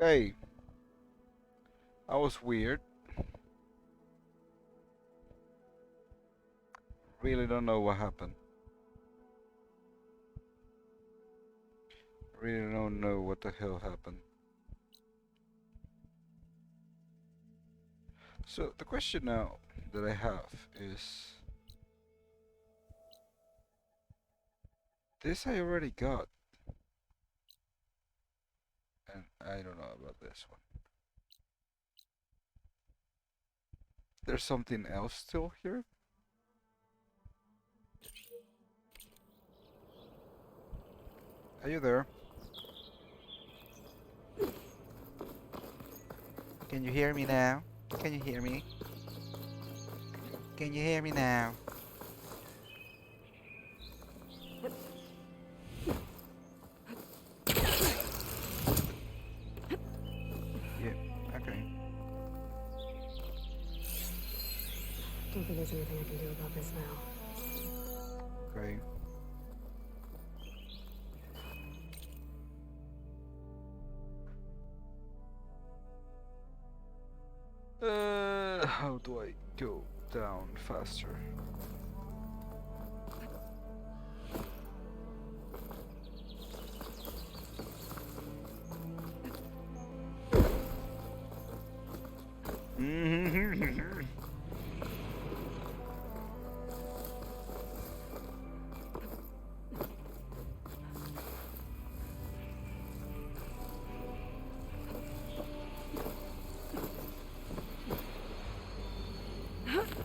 Hey, that was weird. Really don't know what happened. Really don't know what the hell happened. So the question now that I have is, this I already got, and I don't know about this one. There's something else still here? Are you there? Can you hear me now? Can you hear me? Can you hear me now? Yeah, okay. Don't think there's anything I can do about this now. Okay. How do I go down faster?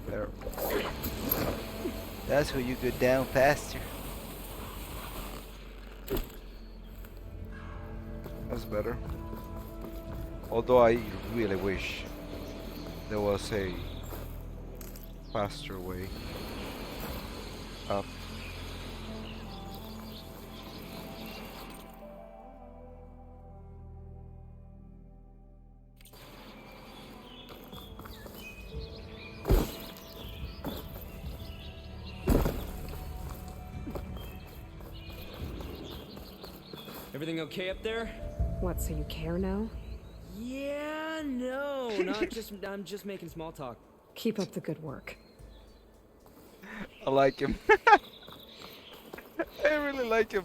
There. That's where you go down faster. That's better. Although I really wish there was a faster way up. Everything okay up there? What, so you care now? Yeah, no, I'm just making small talk. Keep up the good work. I like him. I really like him.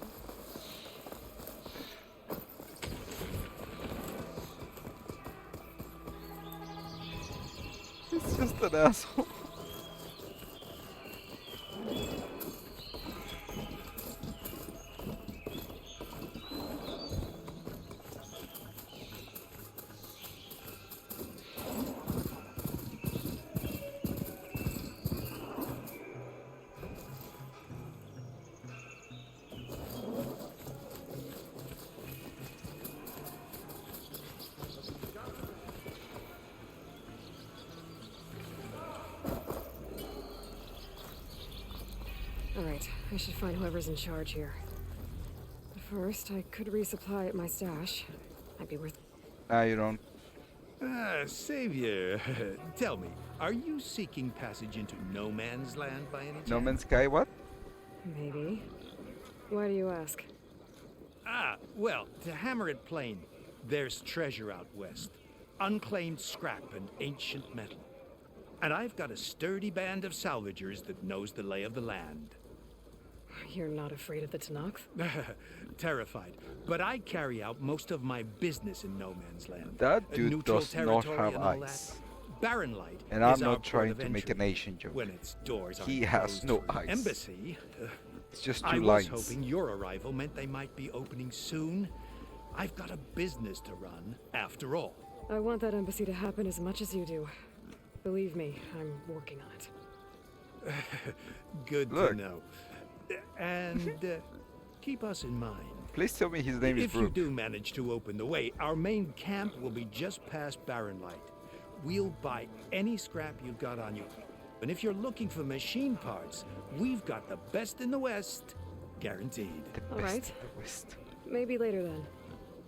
He's just an asshole. Alright, I should find whoever's in charge here. But first, I could resupply at my stash. Might be worth... Nah, you don't. Savior, tell me, are you seeking passage into no man's land by any chance? No Man's Sky, what? Maybe. Why do you ask? Well, to hammer it plain, there's treasure out west. Unclaimed scrap and ancient metal. And I've got a sturdy band of salvagers that knows the lay of the land. You're not afraid of the Tenakth? Terrified. But I carry out most of my business in no man's land. That dude Neutral does not territory have and all eyes. that. Barren Light And I'm is our not port trying of to make an entry Asian joke. when its doors aren't He has closed no for eyes. Embassy. It's just I two was lines. hoping your arrival meant they might be opening soon. I've got a business to run, after all. I want that embassy to happen as much as you do. Believe me, I'm working on it. Good Look. to know. And keep us in mind. Please tell me his name is If you Brooke. do manage to open the way, our main camp will be just past Barren Light. We'll buy any scrap you've got on you. And if you're looking for machine parts, we've got the best in the West, guaranteed. The All best right. of the West. Maybe later then.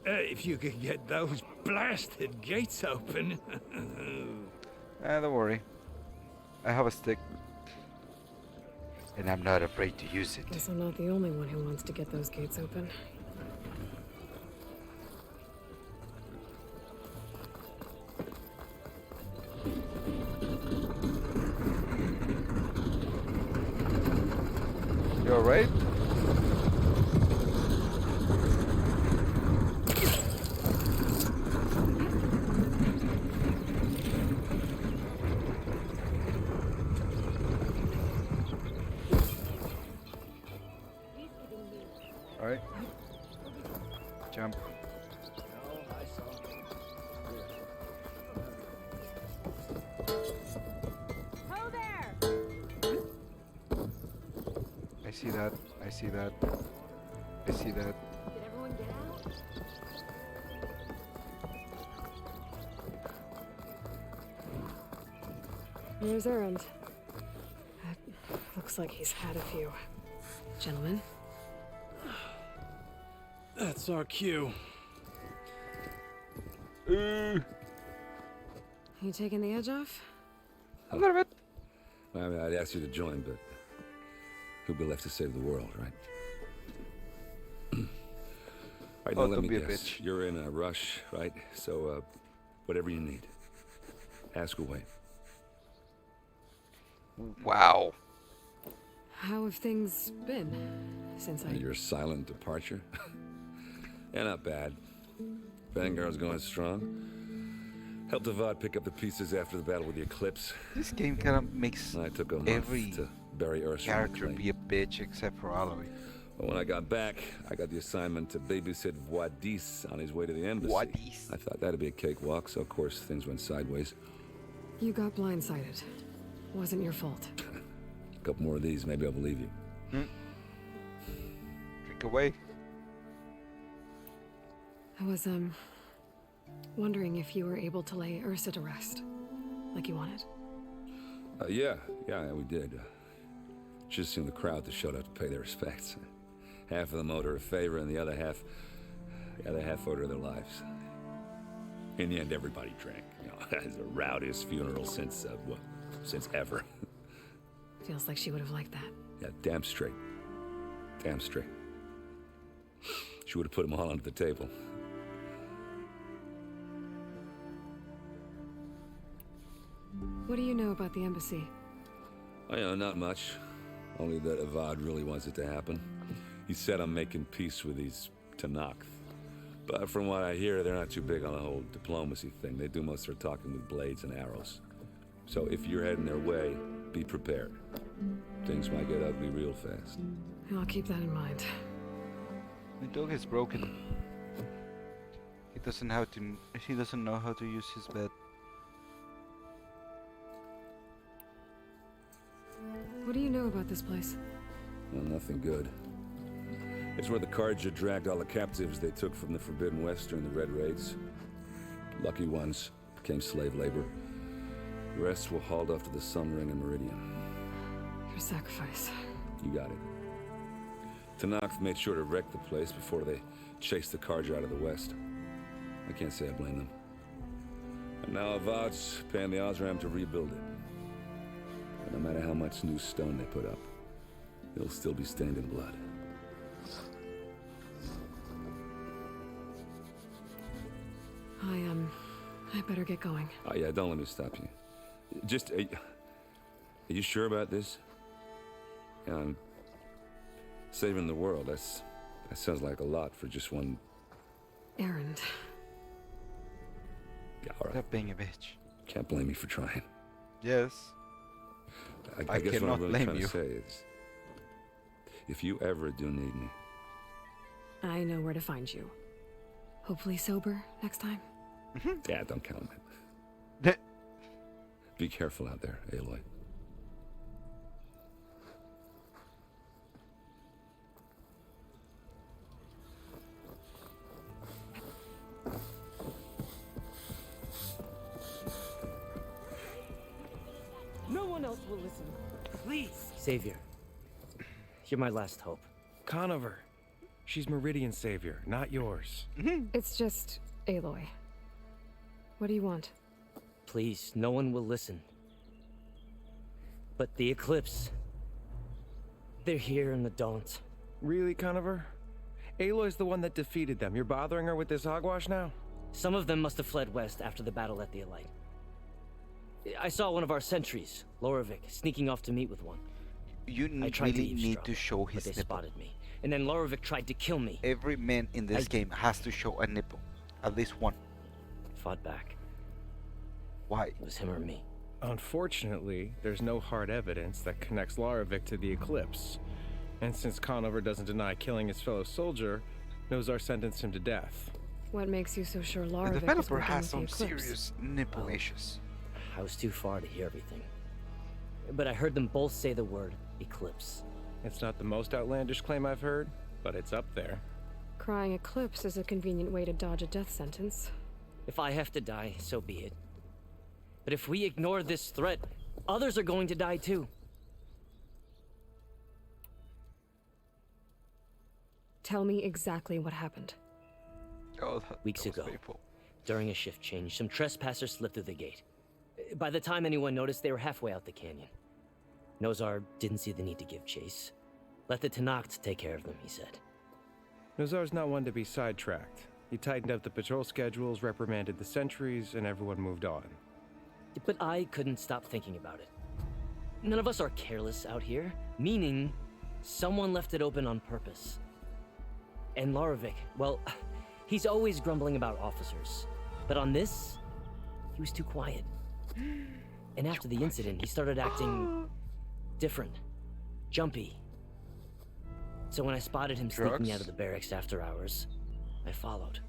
If you can get those blasted gates open. Don't worry. I have a stick. And I'm not afraid to use it. Guess I'm not the only one who wants to get those gates open. You alright? Alright. Jump. Ho there! I see that. I see that. I see that. Did everyone get out? Here's Errand. Looks like he's had a few. Gentlemen. That's our cue. You taking the edge off? A little bit. I mean, I'd ask you to join, but who'd be left to save the world, right? All right, now Oh, let don't me be a guess. bitch. You're in a rush, right? So, whatever you need, ask away. Wow. How have things been since I... Your silent departure? Yeah, not bad. Vanguard's going strong. Helped Avad pick up the pieces after the battle with the Eclipse. This game kind of makes I took a month every to bury Ursa. character be a bitch except for Aloy. But when I got back, I got the assignment to babysit Wadis on his way to the embassy. Wadis? I thought that'd be a cakewalk, so of course things went sideways. You got blindsided. Wasn't your fault. A couple more of these, maybe I'll believe you. Drink away. I was, wondering if you were able to lay Ursa to rest, like you wanted. Yeah, we did. Just seen the crowd that showed up to pay their respects. Half of them owed her a favor, and the other half owed her their lives. In the end, everybody drank. You know, it's the rowdiest funeral since ever. Feels like she would have liked that. Yeah, damn straight. Damn straight. She would have put them all under the table. What do you know about the embassy? Oh, yeah, not much. Only that Avad really wants it to happen. He said I'm making peace with these Tenakth. But from what I hear, they're not too big on the whole diplomacy thing. They do most of their talking with blades and arrows. So if you're heading their way, be prepared. Things might get ugly real fast. I'll keep that in mind. The dog is broken. He doesn't know how to use his bed. What do you know about this place? Well, nothing good. It's where the Carja dragged all the captives they took from the Forbidden West during the Red Raids. Lucky ones became slave labor. The rest were hauled off to the Sun Ring and Meridian. Your sacrifice. You got it. Tenakth made sure to wreck the place before they chased the Carja out of the West. I can't say I blame them. And now Avad's paying the Osram to rebuild it. And no matter how much new stone they put up, it'll still be stained in blood. I better get going. Oh yeah, don't let me stop you. Just, are you sure about this? Yeah, saving the world, that sounds like a lot for just one... Errand. Yeah, all right. Stop being a bitch. Can't blame me for trying. Yes. I guess what cannot I'm really blame trying you. to say is, if you ever do need me, I know where to find you. Hopefully sober next time. yeah, don't count on it. Th- Be careful out there, Aloy. No one else will listen. Please. Savior. You're my last hope. Conover. She's Meridian's savior, not yours. It's just Aloy. What do you want? Please, no one will listen. But the Eclipse... They're here in the Daunt. Really, Conover? Aloy's the one that defeated them. You're bothering her with this hogwash now? Some of them must have fled west after the battle at the Elite. I saw one of our sentries, Loravik, sneaking off to meet with one. You I tried to really need eavesdrop, to show but his they nipple. spotted me. And then Larovic tried to kill me. Every man in this game has to show a nipple. At least one. Fought back. Why? It was him or me. Unfortunately, there's no hard evidence that connects Larovic to the Eclipse. And since Conover doesn't deny killing his fellow soldier, Nozar sentenced him to death. What makes you so sure Lara The Vic is developer working has with the some Eclipse? serious nipple Oh. issues. I was too far to hear everything. But I heard them both say the word Eclipse. It's not the most outlandish claim I've heard, but it's up there. Crying Eclipse is a convenient way to dodge a death sentence. If I have to die, so be it. But if we ignore this threat, others are going to die too. Tell me exactly what happened. Oh, Weeks that was ago. painful. During a shift change, some trespassers slipped through the gate. By the time anyone noticed, they were halfway out the canyon. Nozar didn't see the need to give chase. Let the Tenakth take care of them, he said. Nozar's not one to be sidetracked. He tightened up the patrol schedules, reprimanded the sentries, and everyone moved on. But I couldn't stop thinking about it. None of us are careless out here, meaning someone left it open on purpose. And Larovic, well, he's always grumbling about officers. But on this, he was too quiet. And after the incident, he started acting different, jumpy. So when I spotted him sneaking Drugs? out of the barracks after hours, I followed.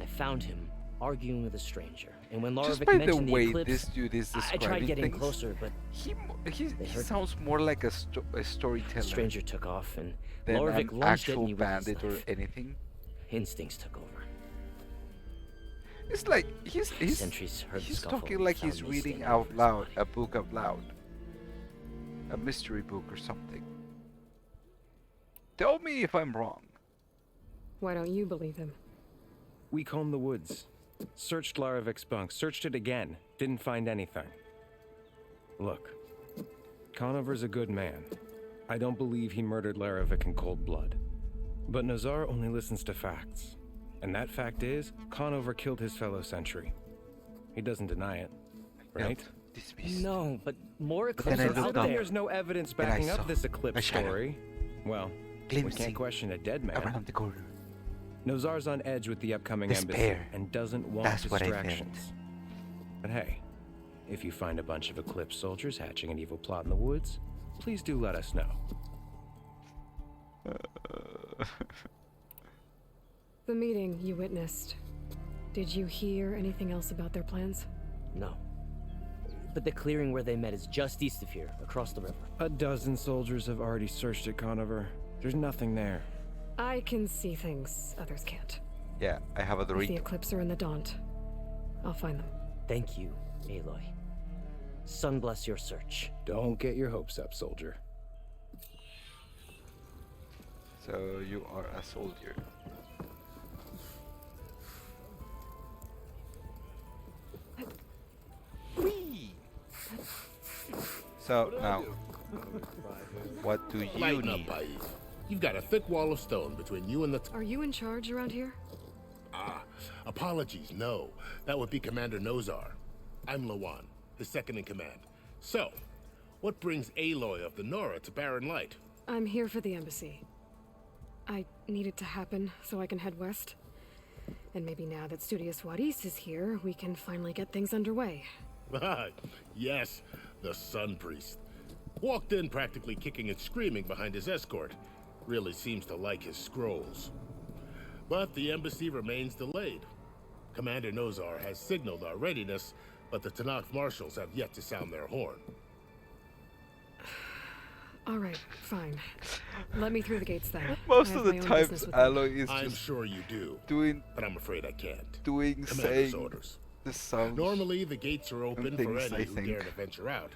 I found him arguing with a stranger. And when Just Larovic by the mentioned the way eclipse, this dude is I describing tried getting things, closer, but he They heard me. sounds more like a storyteller the stranger took off, and than Larovic an lunged at actual me with his bandit or knife. anything. Instincts took over. It's like he's Sentries heard the he's scuffle talking and like found he's me reading standing out over his loud, body. a book out loud. A mystery book or something. Tell me if I'm wrong. Why don't you believe him? We combed the woods, searched Larovic's bunk, searched it again, didn't find anything. Look, Conover's a good man. I don't believe he murdered Larovic in cold blood. But Nozar only listens to facts. And that fact is, Conover killed his fellow sentry. He doesn't deny it, right? Felt dismissed. No, but more But then eclipses I are looked out up. Then there. there's no evidence And I backing saw up this a eclipse shadow. story. Well, we Glimpsing can't question a dead man. around the corner. Nozar's on edge with the upcoming Despair. embassy and doesn't want That's what I meant. distractions. But hey, if you find a bunch of Eclipse soldiers hatching an evil plot in the woods, please do let us know. The meeting you witnessed. Did you hear anything else about their plans? No. But the clearing where they met is just east of here, across the river. A dozen soldiers have already searched it, Conover. There's nothing there. I can see things others can't. Yeah, I have a If the Dorito. Eclipse are in the Daunt, I'll find them. Thank you, Aloy. Sun bless your search. Don't get your hopes up, soldier. So you are a soldier. Whee! So now, what do you Lighten up, need? Baid. You've got a thick wall of stone between you and the... Are you in charge around here? Apologies, no. That would be Commander Nozar. I'm Lawan, his second in command. So, what brings Aloy of the Nora to Barren Light? I'm here for the embassy. I need it to happen so I can head west. And maybe now that Studious Wadis is here, we can finally get things underway. Yes, the Sun Priest. Walked in practically kicking and screaming behind his escort. Really seems to like his scrolls. But the embassy remains delayed. Commander Nozar has signaled our readiness, but the Tenakth marshals have yet to sound their horn. All right, fine. Let me through the gates then. Most I of have the my own times, business with them. Aloy is I'm just sure you do, doing, but I'm afraid I can't. Commander's saying orders. the sounds. Normally, the gates are open for things, I any who think. dare to venture out.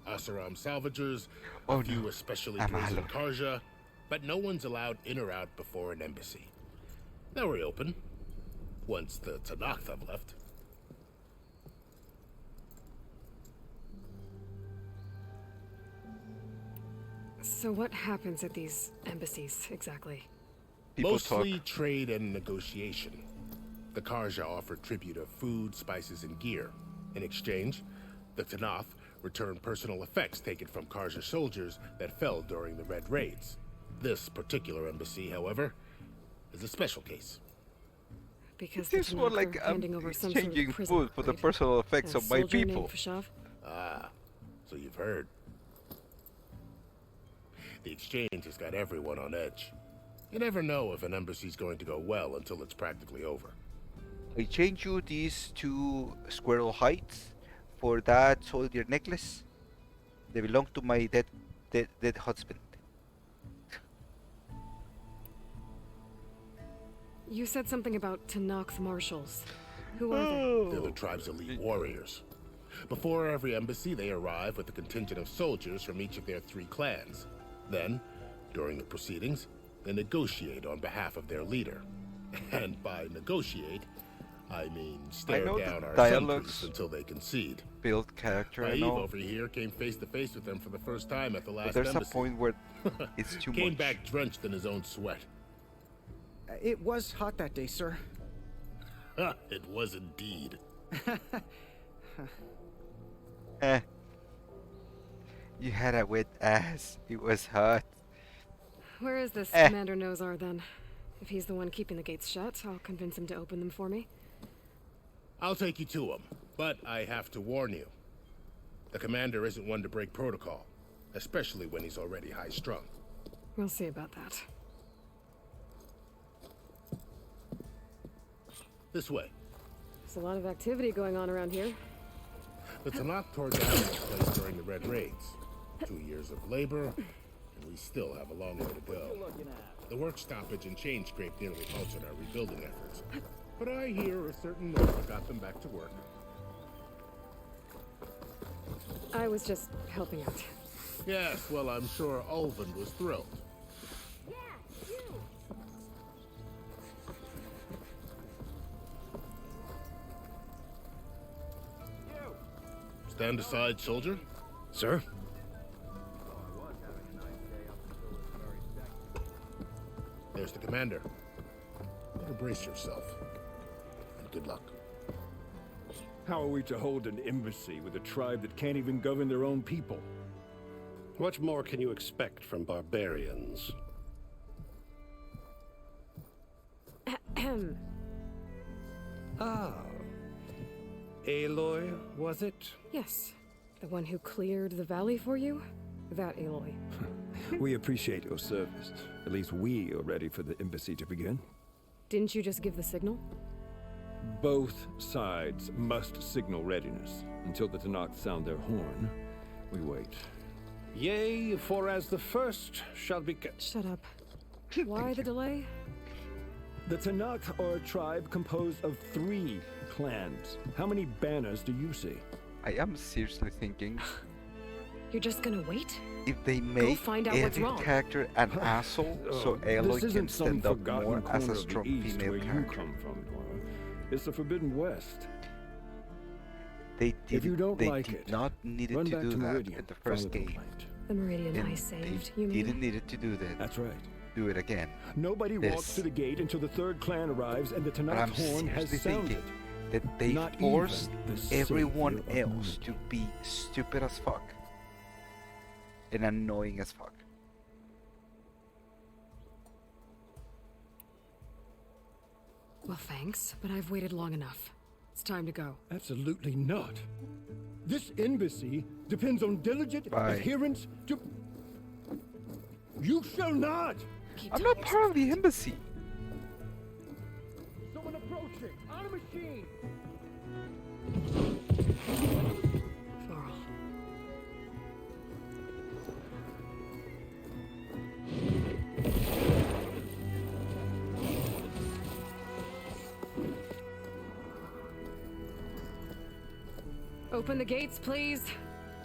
Asaram salvagers, Oh a few no, especially I'm brazen Aloy. Karja, but no one's allowed in or out before an embassy. Now we're open, once the Tenakth have left. So what happens at these embassies, exactly? People Mostly talk. trade and negotiation. The Karja offer tribute of food, spices, and gear. In exchange, the Tenakth return personal effects taken from Karja soldiers that fell during the Red Raids. This particular embassy, however, is a special case. Because This the one, Tanakh like, are handing over some sort of exchanging prison food for the upgrade. personal effects A of my soldier named people. Fashav? Ah, so you've heard. The exchange has got everyone on edge. You never know if an embassy's going to go well until it's practically over. I change you these two squirrel hides for that soldier necklace. They belong to my dead husband. You said something about Tanakh's marshals. Who are they? They're the tribe's elite warriors. Before every embassy, they arrive with a contingent of soldiers from each of their 3 clans. Then, during the proceedings, they negotiate on behalf of their leader. And by negotiate, I mean stare know down the our dialogues sun until they concede. Build character and Aeve all. over here came face to face with them for the first time at the But last there's embassy. a point where it's too Came much. back drenched in his own sweat. It was hot that day, sir. It was indeed. Eh. You had a wet ass. It was hot. Where is this Eh. Commander Nozar then? If he's the one keeping the gates shut, I'll convince him to open them for me. I'll take you to him, but I have to warn you. The commander isn't one to break protocol, especially when he's already high-strung. We'll see about that. This way. There's a lot of activity going on around here. The Tanakh tore down this place during the Red Raids. 2 years of labor, and we still have a long way to go. The work stoppage and chain scrape nearly halted our rebuilding efforts. But I hear a certain Nora got them back to work. I was just helping out. Yes, well, I'm sure Ulvin was thrilled. Stand aside, soldier. Sir? There's the commander. Better brace yourself. And good luck. How are we to hold an embassy with a tribe that can't even govern their own people? What more can you expect from barbarians? Ah. Aloy, was it? Yes. The one who cleared the valley for you? That Aloy. We appreciate your service. At least we are ready for the embassy to begin. Didn't you just give the signal? Both sides must signal readiness. Until the Tanakh sound their horn, we wait. Yea, for as the first shall be... Shut up. Why the delay? The Tanakh are a tribe composed of 3 clans. How many banners do you see? I am seriously thinking You're just gonna wait? if they make find out what's every wrong. character an asshole, so this Aloy can isn't some stand up forgotten more as corner a of the strong East female where you character. come from, Nora. It's the Forbidden West. They If you didn't. don't They like did it, not needed run to back do to that Meridian. in the first Follow the game. light. The Meridian And I they saved, you mean? didn't needed to do that. That's right. Do it again. Nobody walks This. to the gate until the 3rd clan arrives and the But I'm Tanakh horn has seriously sounded. thinking that they Not forced even the everyone savior of else to Meridian. be stupid as fuck and annoying as fuck. Well, thanks, but I've waited long enough. It's time to go. Absolutely not. This embassy depends on diligent Bye. adherence to... You shall not! Keep I'm telling not part of the embassy. Someone approaching! On a machine! Varl. Open the gates, please.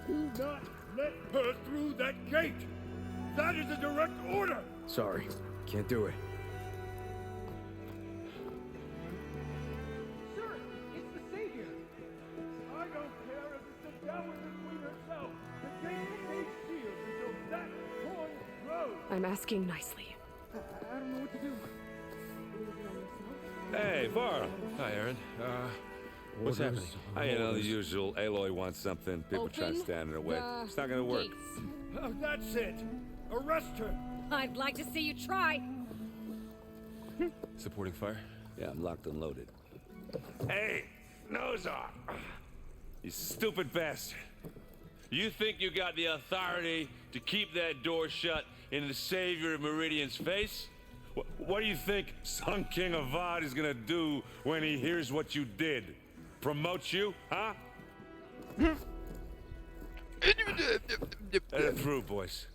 Do not let her through that gate! That is a direct order! Sorry, can't do it. Sir, it's the Savior! I don't care if it's the Dowager Queen herself! The gate stays sealed until that horn grows! I'm asking nicely. I don't know what to do. Hey, Varl! Hi, Aaron. What's happening? You know, the usual. Aloy wants something. People try to stand in her way. It's not gonna work. Oh, that's it. Arrest her. I'd like to see you try. Supporting fire? Yeah, I'm locked and loaded. Hey, nose off! You stupid bastard. You think you got the authority to keep that door shut in the savior of Meridian's face? What do you think Sun King Avad is gonna do when he hears what you did? Promote you, huh? Let it through, boys.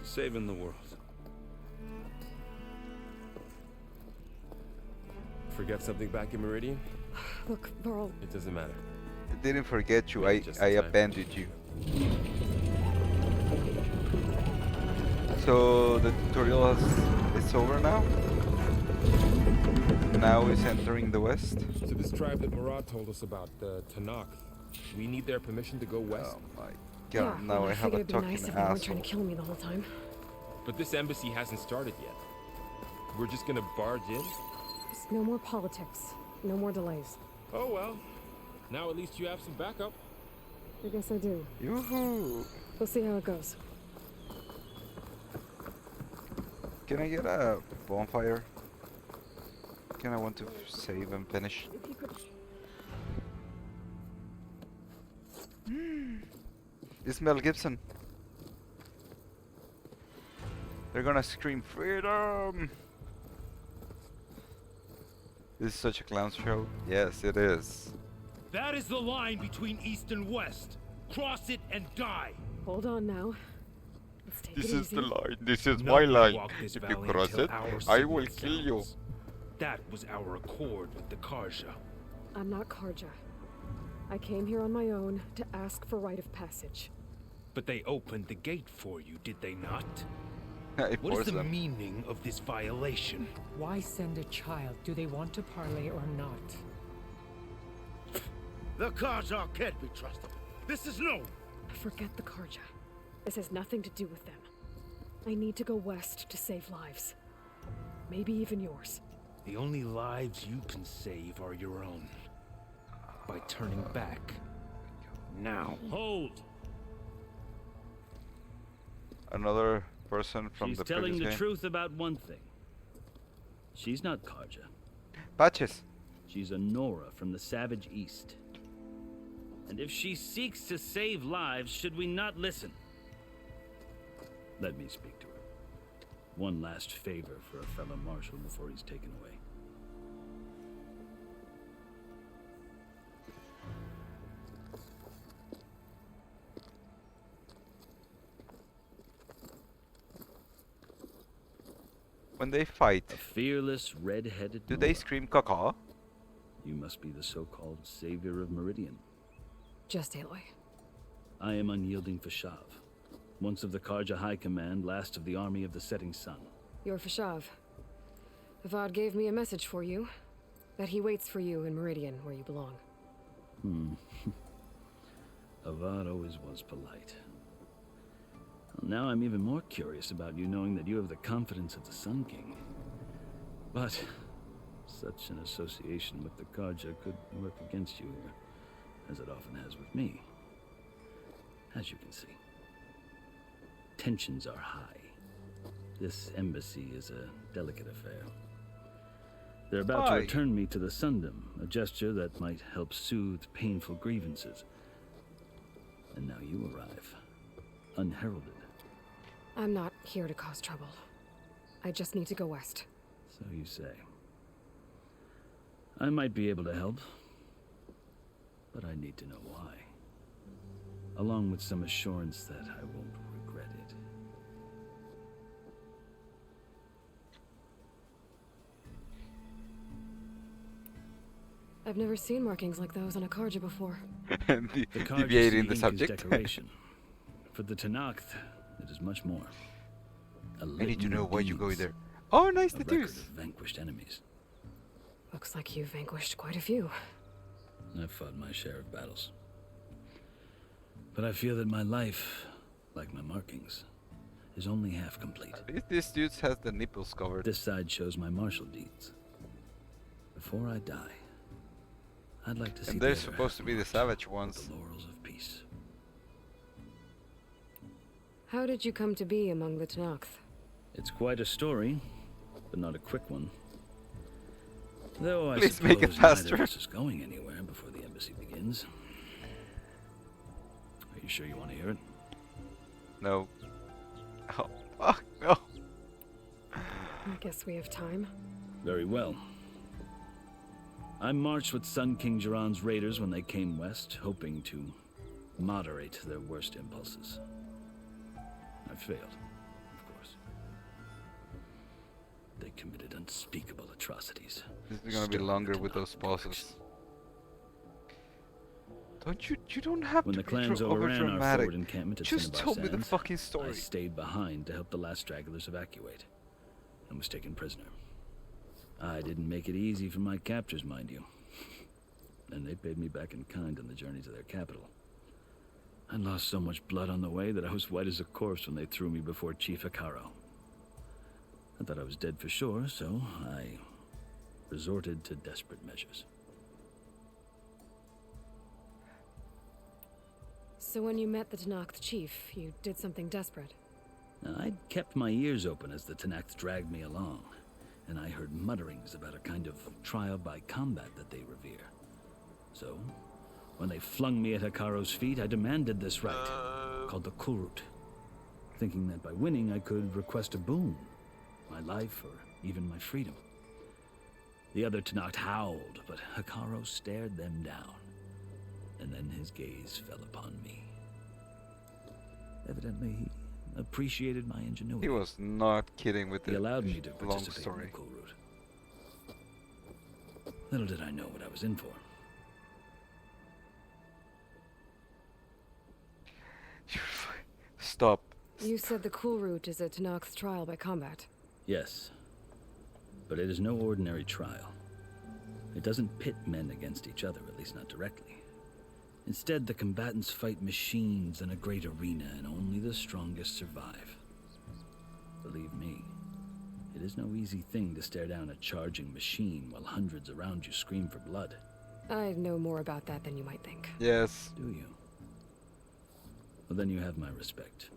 Saving the world. Forget something back in Meridian? Look, Varl, It doesn't matter. I didn't forget you. Just I in time. abandoned you. So the tutorial is over now. Now it's entering the west. To this tribe that Murad told us about, the Tanakh, we need their permission to go west. Oh my yeah, god! Now well, I have a figured it'd be talking nice if they weren't asshole. trying to kill me the whole time. But this embassy hasn't started yet. We're just gonna barge in? Just no more politics. No more delays. Oh well. Now at least you have some backup. I guess I do. Yoo-hoo! We'll see how it goes. Can I get a bonfire? Can I want to save and finish? If you could... It's Mel Gibson. They're gonna scream freedom. This is such a clown show. Yes, it is. That is the line between east and west. Cross it and die. Hold on now. Let's take This it is easy. the line. This is None my will line. walk this If you valley cross until it, our I will signal kill you. sounds. That was our accord with the Karja. I'm not Karja. I came here on my own to ask for rite of passage. But they opened the gate for you, did they not? I What is forced the them. meaning of this violation? Why send a child? Do they want to parley or not? The Karja can't be trusted. This is known. Forget the Karja. This has nothing to do with them. I need to go west to save lives. Maybe even yours. The only lives you can save are your own. By turning back. Now. Hold! Another person from She's the telling previous the game. truth about one thing. She's not Karja. Patches. She's a Nora from the Savage East. And if she seeks to save lives, should we not listen? Let me speak to her. One last favor for a fellow marshal before he's taken away. When they fight, A fearless, red-headed do they Nora. scream caca? You must be the so-called savior of Meridian. Just Aloy. I am unyielding Fashav. Once of the Karja High Command, last of the army of the setting sun. You're Fashav. Avad gave me a message for you. That he waits for you in Meridian, where you belong. Avad always was polite. Well, now I'm even more curious about you knowing that you have the confidence of the Sun King. But such an association with the Karja could work against you here, as it often has with me. As you can see, tensions are high. This embassy is a delicate affair. They're about to Why? return me to the Sundom, a gesture that might help soothe painful grievances. And now you arrive, unheralded. I'm not here to cause trouble. I just need to go west. So you say. I might be able to help, but I need to know why. Along with some assurance that I won't regret it. I've never seen markings like those on a Karja before. The Karja Deviating see the ink subject. is decoration. For the Tanakh, it is much more. I A need to litany know of why you go deeds, there. Oh, nice a to record do. of vanquished enemies. Looks like you've vanquished quite a few. I've fought my share of battles. But I feel that my life, like my markings, is only half complete. At least this dude has the nipples covered. This side shows my martial deeds. Before I die, I'd like to see And the they're other supposed to half be the march savage toward ones. the laurels of peace. How did you come to be among the Tenakth? It's quite a story, but not a quick one. Though I Please make it suppose neither faster. of us is going anywhere before the embassy begins. Are you sure you want to hear it? No. Oh, fuck, no. I guess we have time. Very well. I marched with Sun King Jiran's raiders when they came west, hoping to moderate their worst impulses. I failed, of course. They committed unspeakable atrocities. This is gonna be Stormed longer the with those Tenakth pauses. Don't you don't have When to the be clans overran our overdramatic. forward encampment at Just Cinnabar tell me the Sands, fucking I story. stayed behind to help the last stragglers evacuate, and was taken prisoner. I didn't make it easy for my captors, mind you. And they paid me back in kind on the journey to their capital. I lost so much blood on the way that I was white as a corpse when they threw me before Chief Hekarro. I thought I was dead for sure, so I resorted to desperate measures. So when you met the Tenakth chief, you did something desperate. I'd kept my ears open as the Tenakth dragged me along, and I heard mutterings about a kind of trial by combat that they revere. So, when they flung me at Hekarro's feet, I demanded this rite, called the Kulrut, thinking that by winning I could request a boon, my life or even my freedom. The other Tenakth howled, but Hekarro stared them down, and then his gaze fell upon me. Evidently, he appreciated my ingenuity. He was not kidding with He the allowed me to long participate story. in the Kulrut. Little did I know what I was in for. Stop. You said the Kulrut is a Tenakth's trial by combat. Yes, but it is no ordinary trial. It doesn't pit men against each other, at least not directly. Instead, the combatants fight machines in a great arena, and only the strongest survive. Believe me, it is no easy thing to stare down a charging machine while hundreds around you scream for blood. I know more about that than you might think. Yes. Do you? Well, then you have my respect.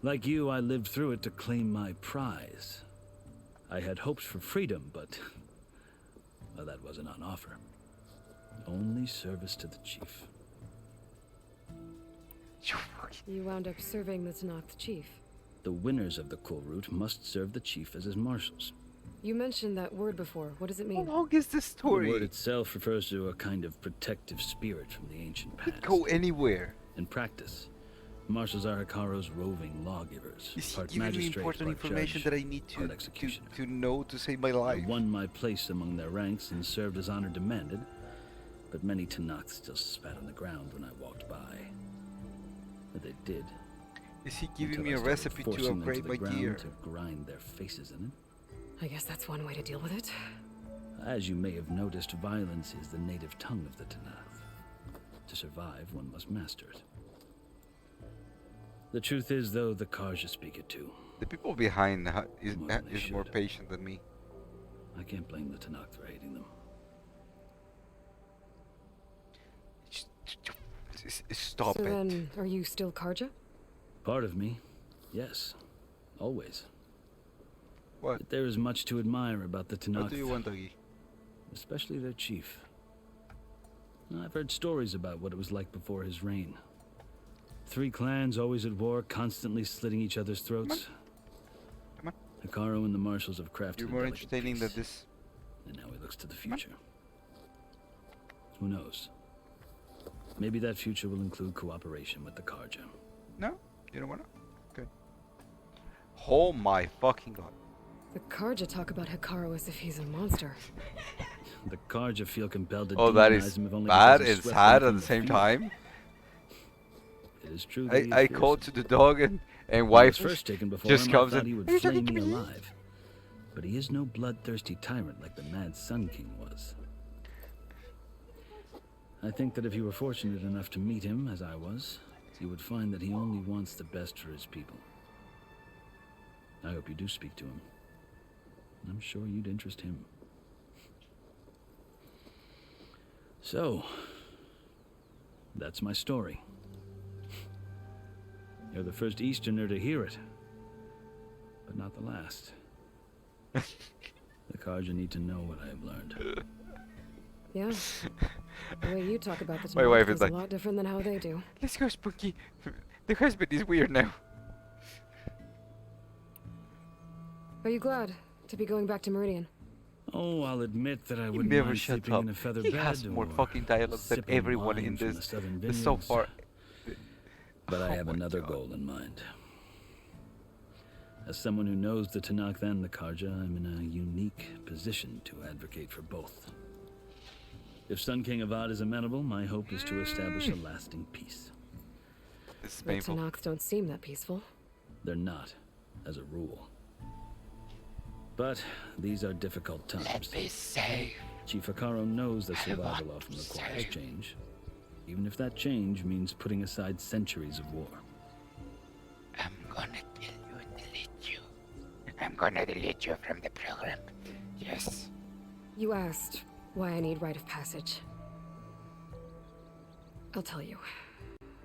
Like you, I lived through it to claim my prize. I had hopes for freedom, but well, that wasn't on offer. Only service to the chief. You wound up serving the Tenakth chief. The winners of the Kulrut must serve the chief as his marshals. You mentioned that word before. What does it mean? How long is this story? The word itself refers to a kind of protective spirit from the ancient past. Go anywhere. In practice, marshals are Hekarro's roving lawgivers, Is he part giving me magistrate, important part information judge, that I need part to executioner. know to save my I life? won my place among their ranks and served as honor demanded, but many Tenakth still spat on the ground when I walked by. But they did. Is he giving until me I a started recipe to forcing them upgrade the my ground gear? to grind their faces in it. I guess that's one way to deal with it. As you may have noticed, violence is the native tongue of the Tenakth. To survive, one must master it. The truth is, though, the Karja speak it too. The people behind is More than they more should. patient than me. I can't blame the Tenakth for hating them. Stop So it. then, are you still Karja? Part of me, yes. Always. What? But there is much to admire about the Tenakth. What do you want, Doggy? Especially their chief. I've heard stories about what it was like before his reign. 3 clans always at war, constantly slitting each other's throats. Come on. Hekarro and the marshals have crafted You're a more delicate entertaining than peace. this. And now he looks to the future. Who knows? Maybe that future will include cooperation with the Karja. No? You don't wanna? Okay. Oh my fucking god. The Karja talk about Hekarro as if he's a monster. The Karja feel compelled to Oh, that demonize is him if only bad because he and swept sad them at from the same field. time. It is true that he is I fearsome. called to the dog and When I wife was first taken before just him, comes I thought in. he would "Are you talking flay to me me?" alive. But he is no bloodthirsty tyrant like the Mad Sun King was. I think that if you were fortunate enough to meet him, as I was, you would find that he only wants the best for his people. I hope you do speak to him. I'm sure you'd interest him. So, that's my story. You're the first Easterner to hear it, but not the last. The Carja need to know what I have learned. Yeah. The way you talk about the My wife Tanakh is is like, a lot different than how they do. Let's go, Spooky. The husband is weird now. Are you glad to be going back to Meridian? Oh, I'll admit that I wouldn't Never mind shut sleeping up. in a feather He bed has more or fucking dialogues than sipping everyone wine in from the this. southern So vineyards. far. But I Oh have my another God. goal in mind. As someone who knows the Tanakh and the Carja, I'm in a unique position to advocate for both. If Sun King Avad is amenable, my hope is to establish a lasting peace. This is The painful. Tanakhs don't seem that peaceful. They're not, as a rule. But these are difficult times. Let me save. Chief Akaro knows that survival often requires change, even if that change means putting aside centuries of war. I'm gonna kill you and delete you. I'm gonna delete you from the program. Yes. You asked why I need rite of passage. I'll tell you,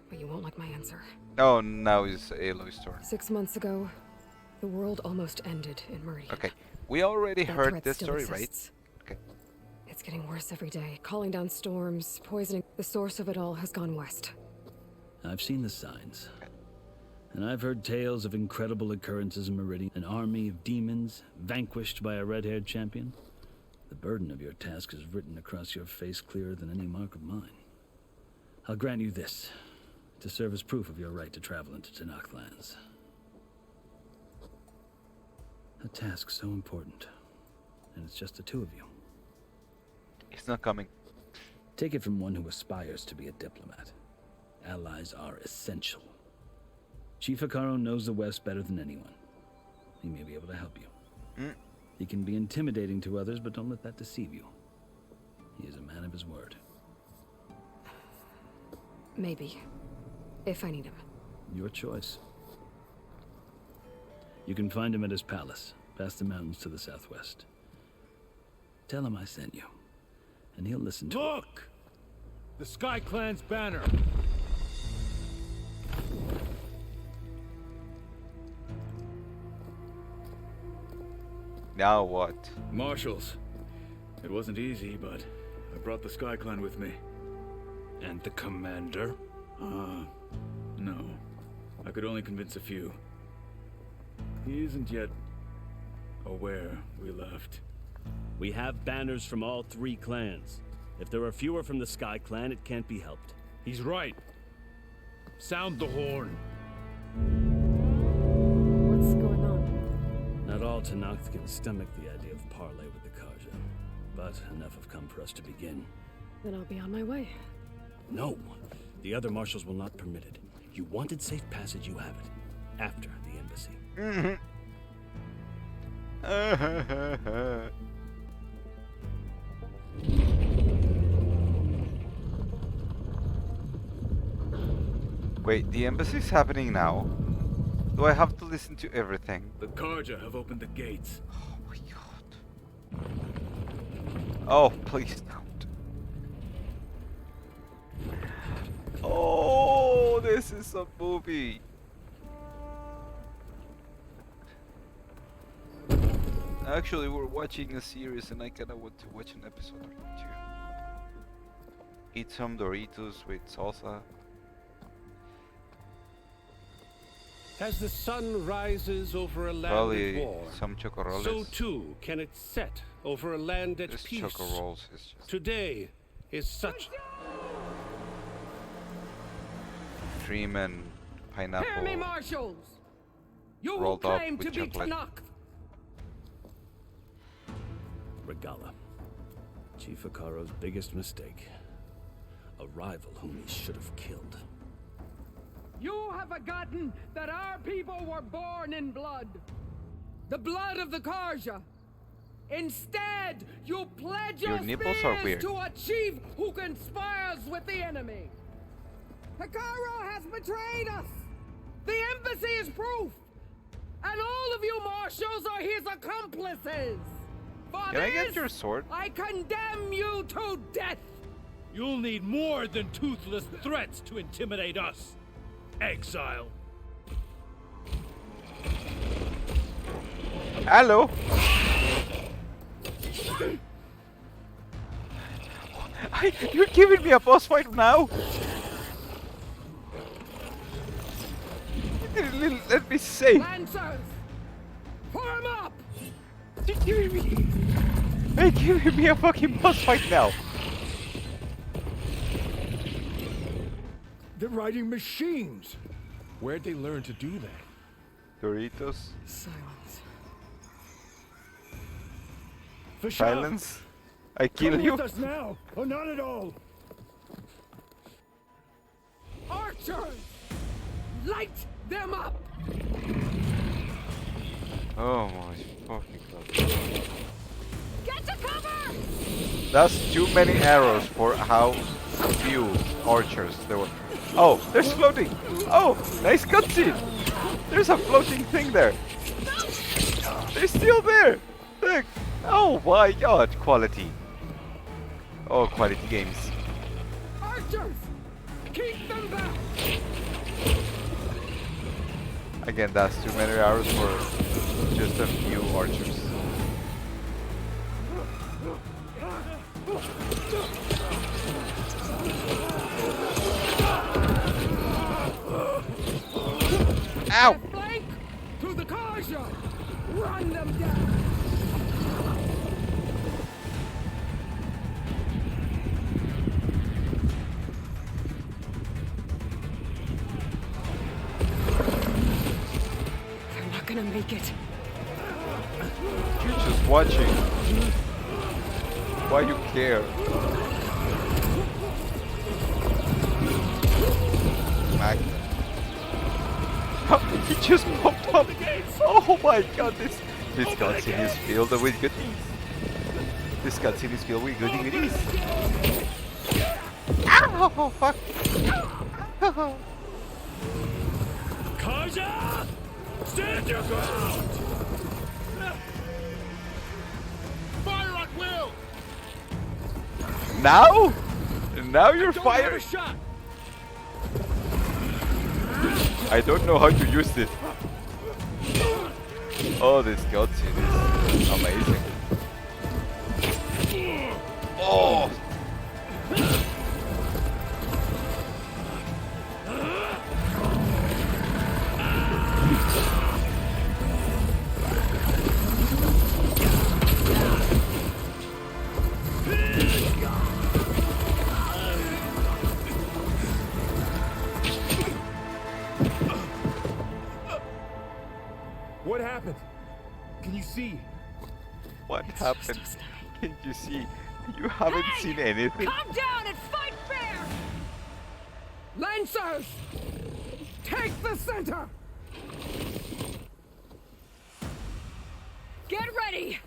but you won't like my answer. Oh, now is Aloy's turn. 6 months ago, the world almost ended in Meridian. Okay, we already That heard threat this still story, right? exists. Okay. It's getting worse every day, calling down storms, poisoning. The source of it all has gone west. I've seen the signs. And I've heard tales of incredible occurrences in Meridian. An army of demons vanquished by a red-haired champion. The burden of your task is written across your face clearer than any mark of mine. I'll grant you this, to serve as proof of your right to travel into Tanakh lands. A task so important, and it's just the two of you. He's not coming. Take it from one who aspires to be a diplomat. Allies are essential. Chief Akaro knows the West better than anyone. He may be able to help you. He can be intimidating to others, but don't let that deceive you. He is a man of his word. Maybe. If I need him. Your choice. You can find him at his palace, past the mountains to the southwest. Tell him I sent you, and he'll listen to it. Look! The Sky Clan's banner. Now what? Marshals. It wasn't easy, but I brought the Sky Clan with me. And the commander? No. I could only convince a few. He isn't yet aware we left. We have banners from all 3 clans. If there are fewer from the Sky Clan, it can't be helped. He's right. Sound the horn. What's going on? Not all Tanakh can stomach the idea of parley with the Carja, but enough have come for us to begin. Then I'll be on my way. No, the other marshals will not permit it. You wanted safe passage, you have it. After the embassy. Wait, the embassy's happening now? Do I have to listen to everything? The Carja have opened the gates. Oh my god. Oh, please don't. Oh, this is a movie. Actually, we're watching a series and I kinda want to watch an episode or two. Eat some Doritos with salsa. As the sun rises over a land Probably at war, some chocorroles. so too can it set over a land at This peace. choco rolls is just Today is such... cream and pineapple. Hear me, marshals! You who rolled up claim to with be chocolate. Tanakh. Regala. Chief Akaro's biggest mistake. A rival whom he should have killed. You have forgotten that our people were born in blood. The blood of the Carja. Instead, you pledge Your your nipples are spears weird. to a chief who conspires with the enemy. Hikaru has betrayed us. The embassy is proof. And all of you marshals are his accomplices. For Can I get this, your sword? I condemn you to death. You'll need more than toothless threats to intimidate us, exile. Hello. You're giving me a boss fight now? You didn't let me say. Lancers! Form up! You're giving me a fucking boss fight now. They're riding machines. Where'd they learn to do that? Doritos. Silence. Silence. I kill Come you. with us now, or not at all. Archers! Light them up! Oh my fucking god. Get to cover! That's too many arrows for how few archers there were. Oh, there's floating. Oh, nice cutscene. There's a floating thing there. They're still there. Look. Oh my god, quality. Oh, quality games. Archers! Keep them back! Again, that's too many arrows for just a few archers. Ow! Flank to the Kaja! Run them down! They're not gonna make it. You're just watching. Why you care? Mac. He just popped up. Oh my god, this cutscene is filled with goodies. This cutscene is filled with goodies. Ow, fuck. Kaja! Stand your ground! Fire at will! Now? Now you're Don't have a firing? shot! I don't know how to use it. Oh, this cutscene is amazing. Oh! What happened? Can you see? What happened? Can you see? You haven't seen anything. Calm down and fight fair! Lancers! Take the center! Get ready!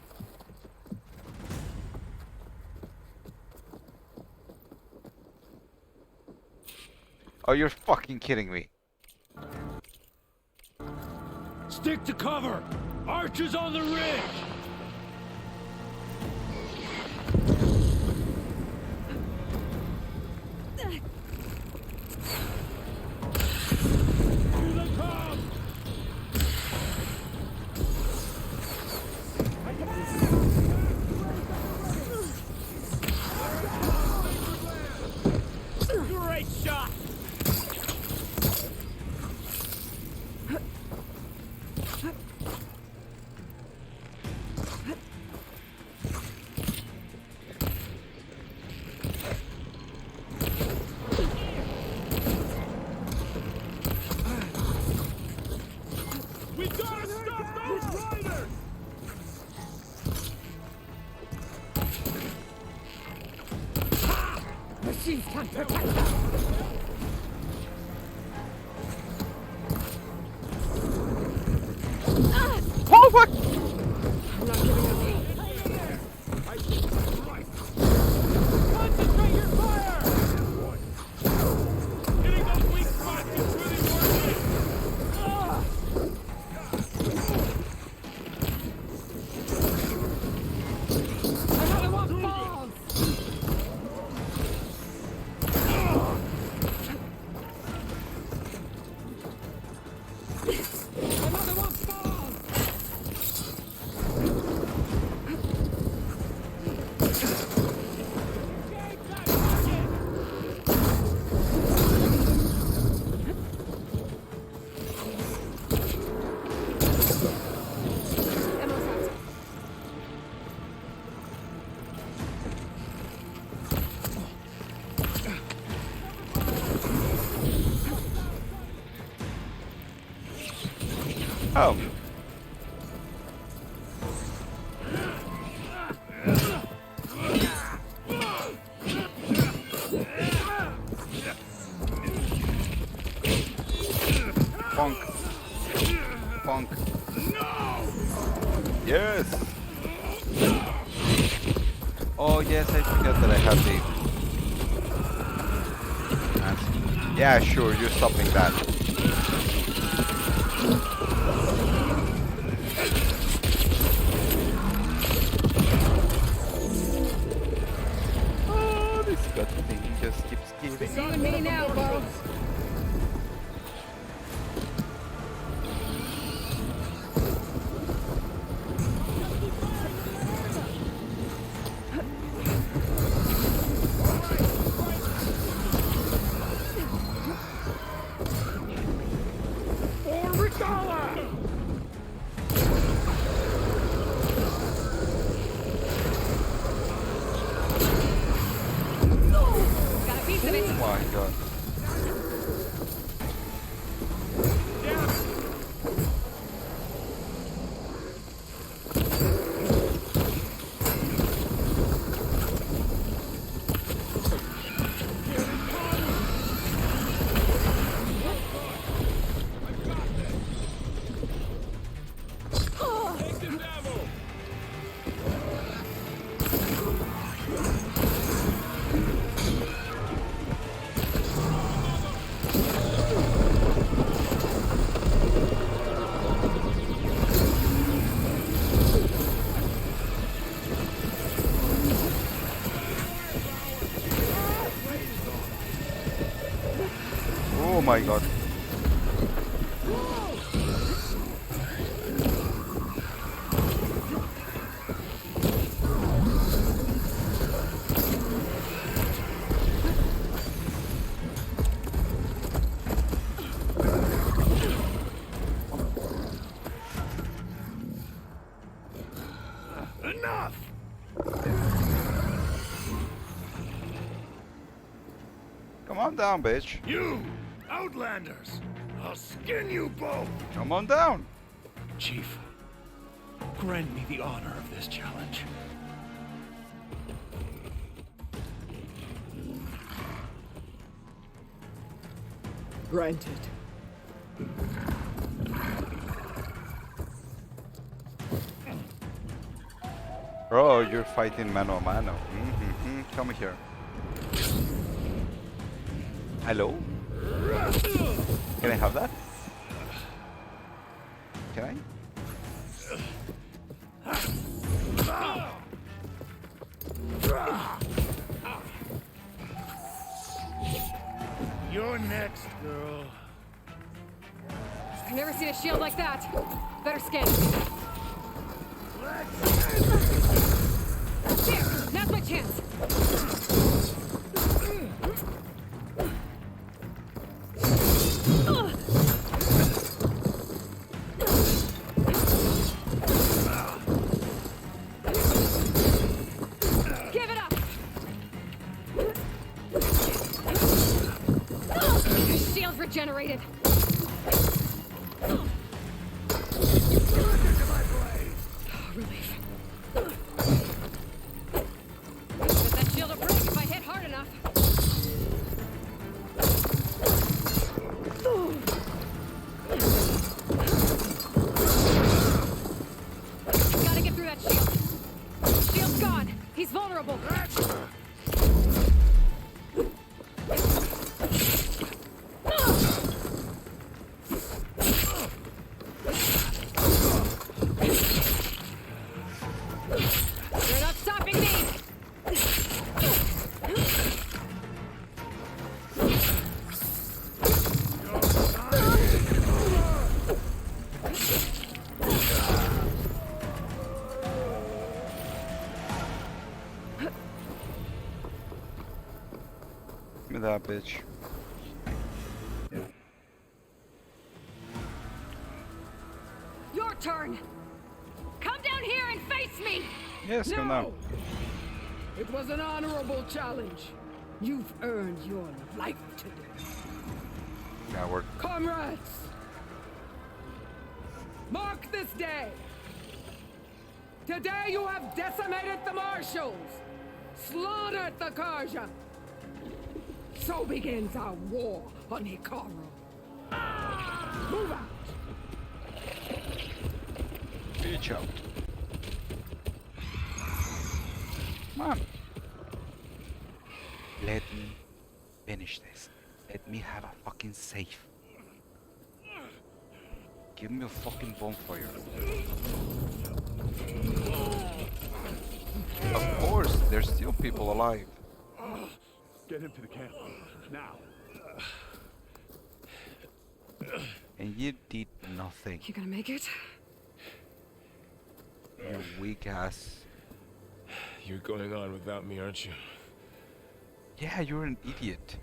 Oh, you're fucking kidding me. Stick to cover! Archers on the ridge! Great shot! We gotta stop those riders! Machines can protect us! Oh, fuck! I'm not giving up. Concentrate your fire! Hitting those weak spots is really working! Another one falls! Oh. Bonk. Bonk. Yes. Oh yes, I forgot that I have the. Yeah, sure, you're stopping that. Oh, this gut thing just keeps giving. See me now, Bo. Got a piece of it. Oh my god. Oh my god. Enough! Come on down, bitch. You! Outlanders! I'll skin you both! Come on down. Chief, grant me the honor of this challenge. Granted. Bro, you're fighting mano a mano. Come here. Hello? Can I have that? Can I? You're next, girl. I've never seen a shield like that. Better scan. Here, now's my chance. Give it up. Shield regenerated. Relief. Bet that shield will break if I hit hard enough. Gotta get through that shield. Shield's gone. He's vulnerable. You're not stopping me! Give me that, bitch. Your turn! Come down here and face me! Yes, come down. It was an honorable challenge. You've earned your life today. Yeah, we're Comrades! Mark this day. Today you have decimated the Marshals, slaughtered the Karja. So begins our war on Hikaru. Move out. Reach out. Come on. Let me finish this. Let me have a fucking safe. Give me a fucking bonfire. Of course, there's still people alive. Get into the camp. Now. And you did nothing. You gonna make it? You weak ass. You're going on without me, aren't you? Yeah, you're an idiot.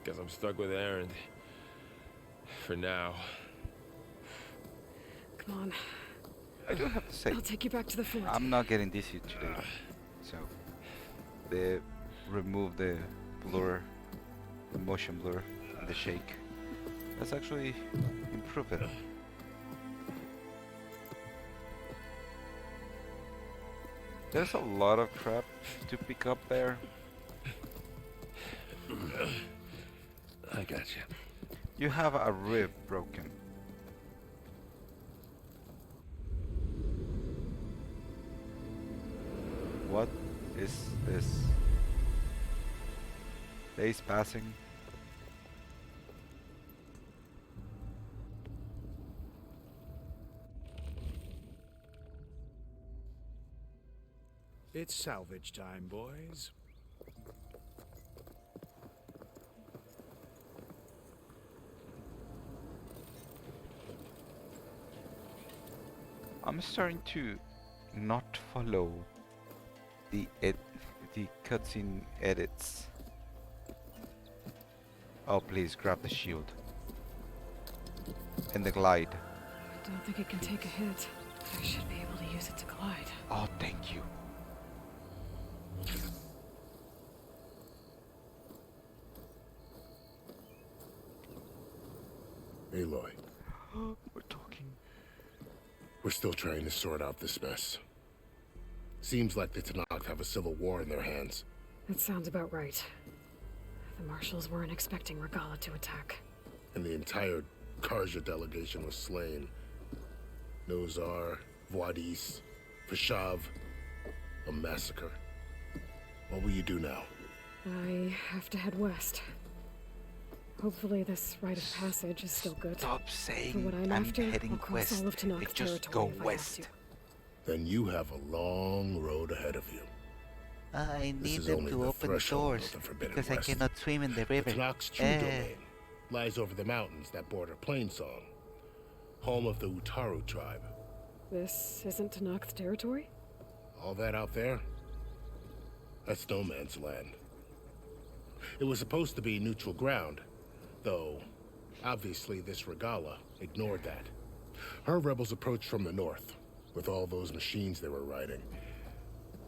Guess I'm stuck with Aaron. For now. Come on. I do have to say, I'll take you back to the fort. I'm not getting dizzy today. So, they remove the blur, the motion blur, and the shake. That's actually improving. There's a lot of crap to pick up there. I got you. You have a rib broken. What is this? Days passing. It's salvage time, boys. I'm starting to not follow the cutscene edits. Oh, please grab the shield and the glide. I don't think it can take a hit. I should be able to use it to glide. Oh, thank you. Aloy. We're talking. We're still trying to sort out this mess. Seems like the Tenakth have a civil war in their hands. That sounds about right. The Marshals weren't expecting Regalla to attack. And the entire Karja delegation was slain. Nozar, Vuadis, Fashav. A massacre. What will you do now? I have to head west. Hopefully this rite of passage is still good. Stop For saying what I'm I'm after, heading I'll cross west. all of Tenakth It just territory go if I have west. to. Then you have a long road ahead of you. I This need is them only to the open the threshold doors of the Forbidden because I West. cannot swim in the The river. Tenakth's true domain lies over the mountains that border Plainsong, home of the Utaru tribe. This isn't Tenakth territory? All that out there, that's no man's land. It was supposed to be neutral ground, though obviously this Regalla ignored that. Her rebels approached from the north, with all those machines they were riding.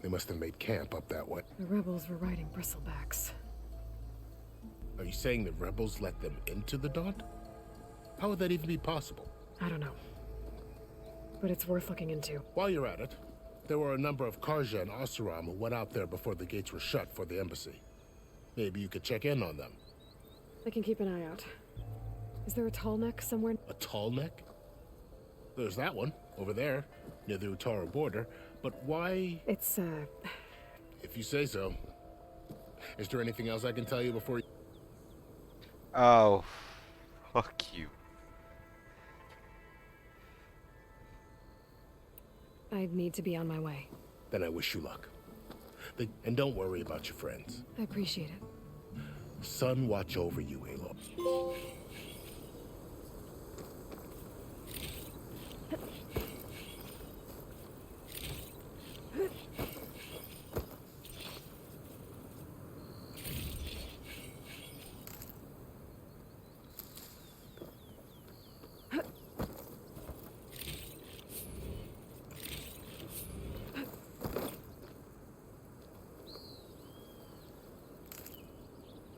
They must have made camp up that way. The rebels were riding bristlebacks. Are you saying the rebels let them into the Daunt? How would that even be possible? I don't know. But it's worth looking into. While you're at it, there were a number of Karja and Oseram who went out there before the gates were shut for the embassy. Maybe you could check in on them. I can keep an eye out. Is there a tall neck somewhere? A tall neck? There's that one, over there, near the Utaru border. But why? It's, If you say so. Is there anything else I can tell you before you... Oh, fuck you. I need to be on my way. Then I wish you luck. And don't worry about your friends. I appreciate it. Sun watch over you, Aloy.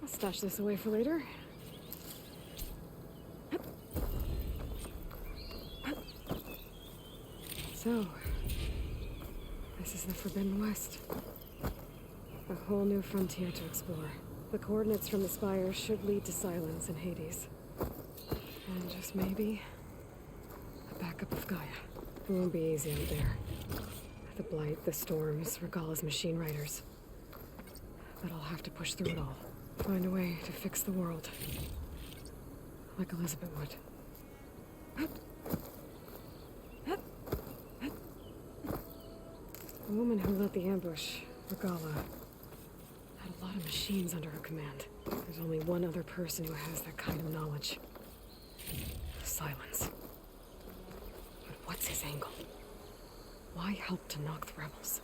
I'll stash this away for later. So, this is the Forbidden West. A whole new frontier to explore. The coordinates from the spire should lead to Silence and Hades. And just maybe, a backup of Gaia. It won't be easy out there. The Blight, the Storms, Regalla's machine riders. But I'll have to push through it all. Find a way to fix the world. Like Elizabeth would. The woman who led the ambush, Regalla, had a lot of machines under her command. There's only one other person who has that kind of knowledge. Silence. But what's his angle? Why help to knock the rebels?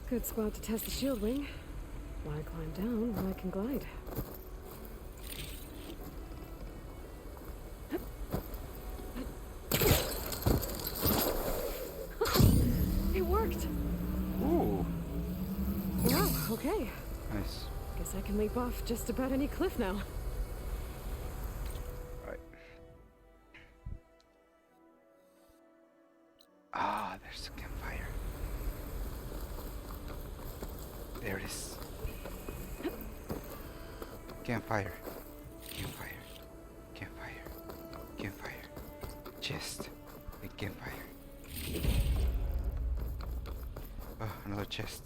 Good spot to test the shield wing. Why climb down when I can glide? It worked! Ooh. Wow, okay. Nice. Guess I can leap off just about any cliff now. Right. Ah, there's a campfire. There it is. Campfire. Campfire. Campfire. Campfire. Chest. A campfire. Oh, another chest.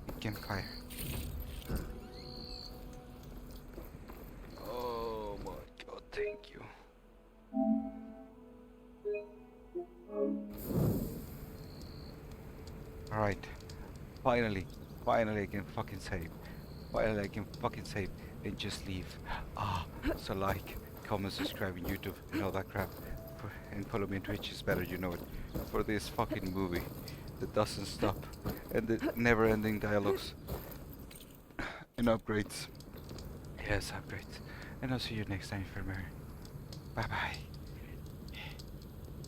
A campfire. Oh my god, thank you. Alright. Finally I can fucking save. Finally I can fucking save and just leave. Ah, so like, comment, subscribe on YouTube and all that crap. And follow me on Twitch is better, you know it. For this fucking movie that doesn't stop. And the never-ending dialogues. And upgrades. Yes, upgrades. And I'll see you next time, Infirmary. Bye bye.